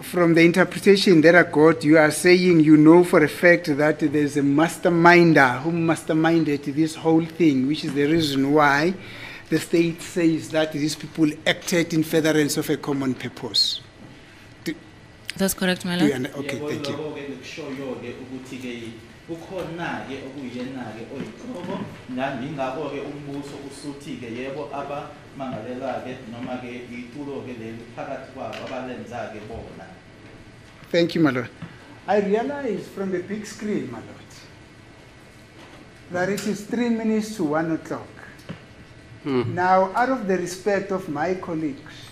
from the interpretation that I got, you are saying you know for a fact that there's a masterminder who masterminded this whole thing, which is the reason why the state says that these people acted in furtherance of a common purpose. That's correct, my Do you lord. okay, thank you. Yebo, ke ngikushoyo-ke ukuthi-ke kukhona-ke okuyena-ke oyinhloko yingakho-ke umbuso usuthi-ke yebo abamangalela-ke noma-ke itulo-ke leli phakathi kwabo abalenza-ke bona. Thank you, my lord. I realize from the big screen, my lord, that it is 3 minutes to 1 o'clock. Now, out of the respect of my colleagues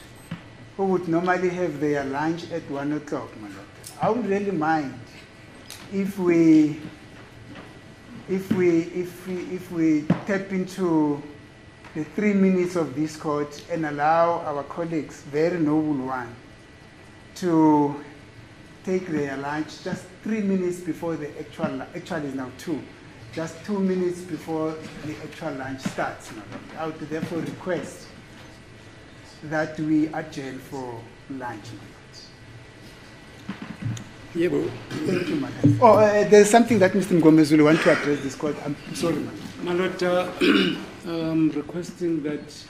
who would normally have their lunch at 1 o'clock, my lord, I would really mind if we tap into the 3 minutes of this court and allow our colleagues, very noble one, to take their lunch just 3 minutes before the actually is now 2. Just 2 minutes before the actual lunch starts. I would therefore request that we adjourn for lunch. Yeah, bro. Thank you, madam. Oh, there's something that Mr. Mgomezulu wants to address this court. I'm sorry, madam. My lord, I'm requesting that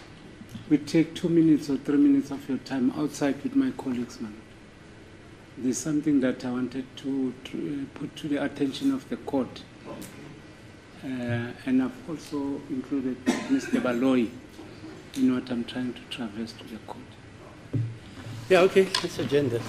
we take 2 minutes or 3 minutes of your time outside with my colleagues, man. There's something that I wanted to put to the attention of the court. And I've also included Mr. Baloyi in what I'm trying to traverse to the court. Yeah, okay, let's agenda.